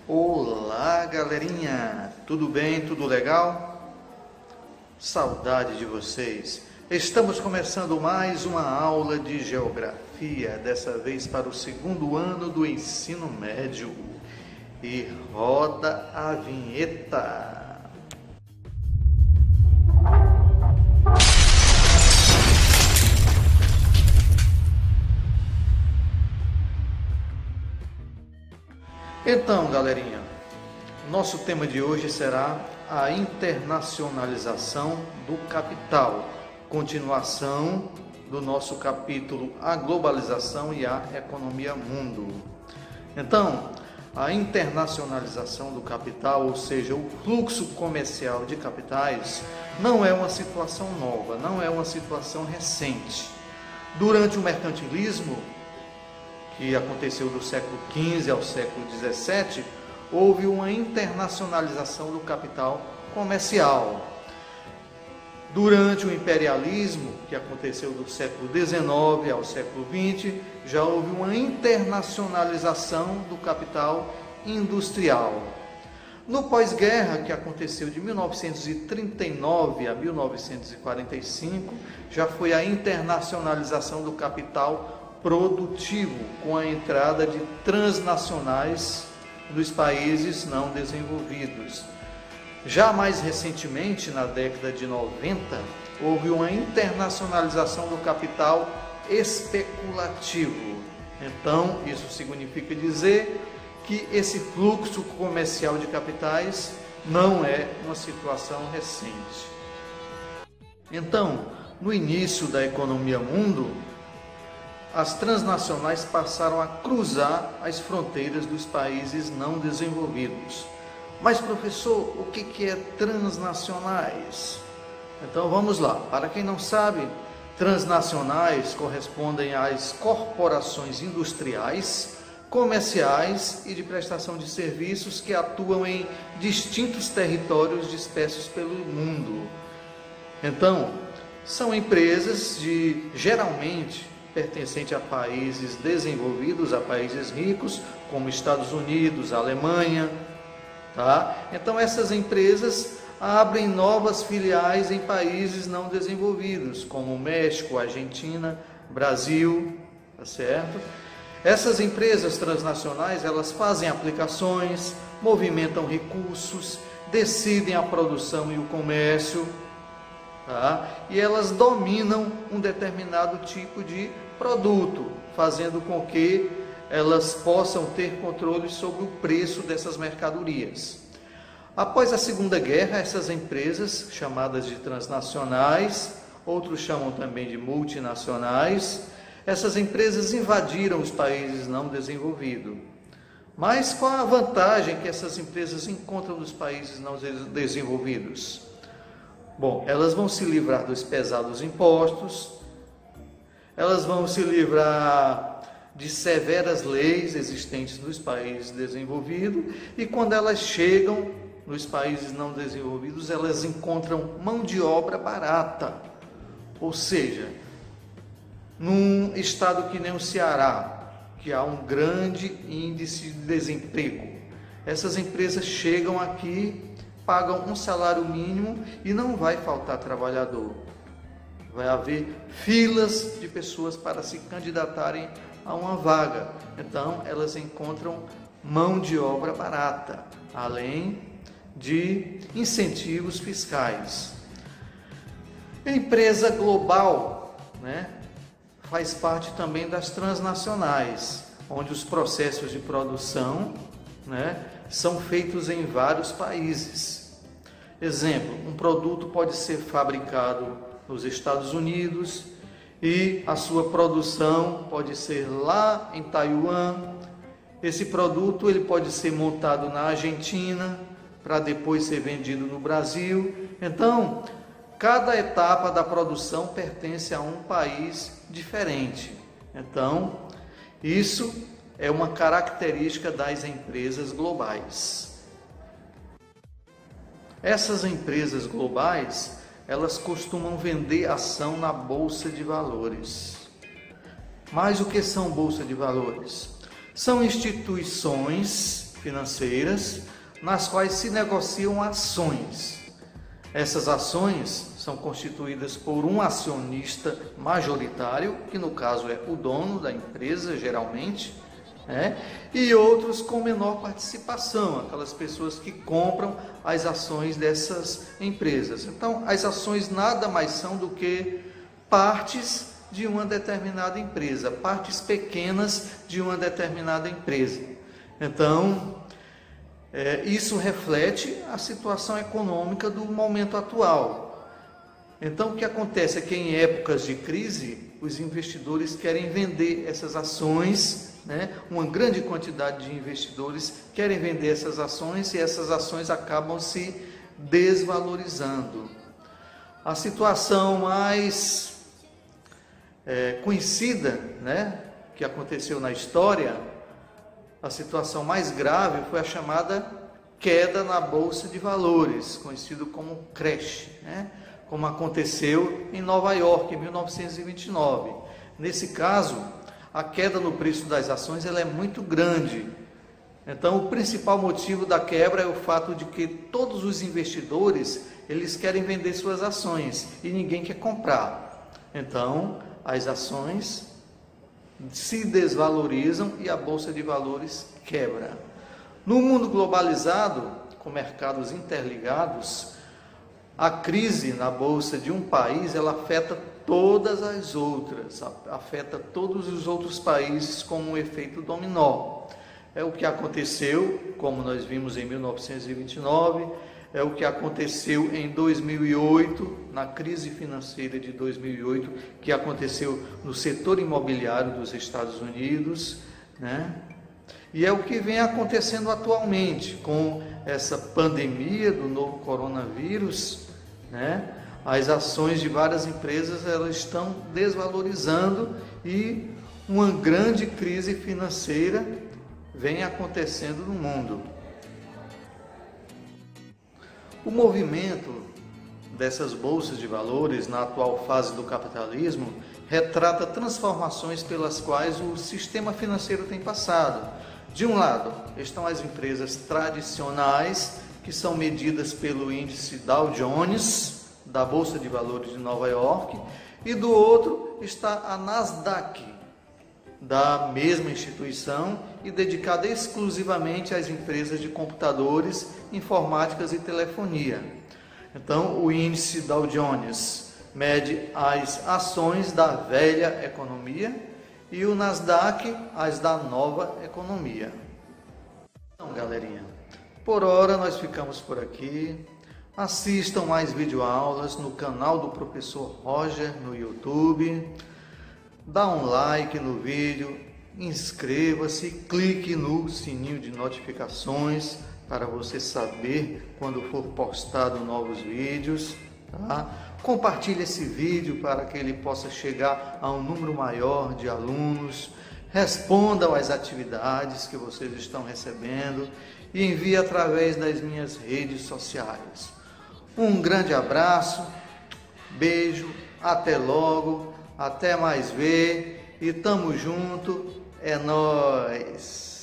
Olá, galerinha! Tudo bem? Tudo legal? Saudade de vocês! Estamos começando mais uma aula de geografia, dessa vez para o segundo ano do ensino médio. E roda a vinheta! Então, galerinha, nosso tema de hoje será a internacionalização do capital, continuação do nosso capítulo A Globalização e a Economia Mundo. Então, a internacionalização do capital, ou seja, o fluxo comercial de capitais, não é uma situação nova, não é uma situação recente. Durante o mercantilismo, que aconteceu do século XV ao século XVII, houve uma internacionalização do capital comercial. Durante o imperialismo, que aconteceu do século XIX ao século XX, já houve uma internacionalização do capital industrial. No pós-guerra, que aconteceu de 1939 a 1945, já foi a internacionalização do capital produtivo, com a entrada de transnacionais dos países não desenvolvidos. Já mais recentemente, na década de 90, houve uma internacionalização do capital especulativo. Então, isso significa dizer que esse fluxo comercial de capitais não é uma situação recente. Então, no início da economia mundo, as transnacionais passaram a cruzar as fronteiras dos países não desenvolvidos. Mas, professor, o que é transnacionais? Então vamos lá. Para quem não sabe, transnacionais correspondem às corporações industriais, comerciais e de prestação de serviços que atuam em distintos territórios dispersos pelo mundo. Então, são empresas geralmente pertencente a países desenvolvidos, a países ricos, como Estados Unidos, Alemanha, tá? Então essas empresas abrem novas filiais em países não desenvolvidos, como México, Argentina, Brasil, tá certo? Essas empresas transnacionais, elas fazem aplicações, movimentam recursos, decidem a produção e o comércio, tá? E elas dominam um determinado tipo de produto, fazendo com que elas possam ter controle sobre o preço dessas mercadorias. Após a Segunda Guerra, essas empresas, chamadas de transnacionais, outros chamam também de multinacionais, essas empresas invadiram os países não desenvolvidos. Mas qual a vantagem que essas empresas encontram nos países não desenvolvidos? Bom, elas vão se livrar dos pesados impostos, elas vão se livrar de severas leis existentes nos países desenvolvidos, e quando elas chegam nos países não desenvolvidos, elas encontram mão de obra barata. Ou seja, num estado que nem o Ceará, que há um grande índice de desemprego, essas empresas chegam aqui, pagam um salário mínimo e não vai faltar trabalhador. Vai haver filas de pessoas para se candidatarem a uma vaga. Então, elas encontram mão de obra barata, além de incentivos fiscais. A empresa global, faz parte também das transnacionais, onde os processos de produção, são feitos em vários países. Exemplo, um produto pode ser fabricado nos Estados Unidos e a sua produção pode ser lá em Taiwan. Esse produto ele pode ser montado na Argentina para depois ser vendido no Brasil. Então, cada etapa da produção pertence a um país diferente. Então, isso é uma característica das empresas globais. Essas empresas globais, elas costumam vender ação na Bolsa de Valores. Mas o que são Bolsa de Valores? São instituições financeiras, nas quais se negociam ações. Essas ações são constituídas por um acionista majoritário, que no caso é o dono da empresa, geralmente, e outros com menor participação, aquelas pessoas que compram as ações dessas empresas. Então, as ações nada mais são do que partes de uma determinada empresa, partes pequenas de uma determinada empresa. Então, isso reflete a situação econômica do momento atual. Então, o que acontece é que em épocas de crise, os investidores querem vender essas ações, uma grande quantidade de investidores querem vender essas ações e essas ações acabam se desvalorizando. A situação mais conhecida, que aconteceu na história, a situação mais grave foi a chamada queda na Bolsa de Valores, conhecido como crash, como aconteceu em Nova York, em 1929. Nesse caso, a queda no preço das ações ela é muito grande. Então, o principal motivo da quebra é o fato de que todos os investidores eles querem vender suas ações e ninguém quer comprar. Então, as ações se desvalorizam e a Bolsa de Valores quebra. No mundo globalizado, com mercados interligados, a crise na Bolsa de um país, ela afeta todas as outras, afeta todos os outros países como um efeito dominó. É o que aconteceu, como nós vimos em 1929, é o que aconteceu em 2008, na crise financeira de 2008, que aconteceu no setor imobiliário dos Estados Unidos, E é o que vem acontecendo atualmente com essa pandemia do novo coronavírus, As ações de várias empresas elas estão desvalorizando e uma grande crise financeira vem acontecendo no mundo. O movimento dessas bolsas de valores na atual fase do capitalismo retrata transformações pelas quais o sistema financeiro tem passado. De um lado, estão as empresas tradicionais, que são medidas pelo índice Dow Jones, da Bolsa de Valores de Nova York, e do outro está a Nasdaq, da mesma instituição e dedicada exclusivamente às empresas de computadores, informáticas e telefonia. Então, o índice Dow Jones mede as ações da velha economia e o Nasdaq as da nova economia. Então, galerinha, por hora nós ficamos por aqui. Assistam mais videoaulas no canal do Professor Roger no YouTube. Dá um like no vídeo, inscreva-se, clique no sininho de notificações para você saber quando for postado novos vídeos. Compartilhe esse vídeo para que ele possa chegar a um número maior de alunos. Respondam às atividades que vocês estão recebendo e envie através das minhas redes sociais. Um grande abraço, beijo, até logo, até mais ver e tamo junto, é nóis!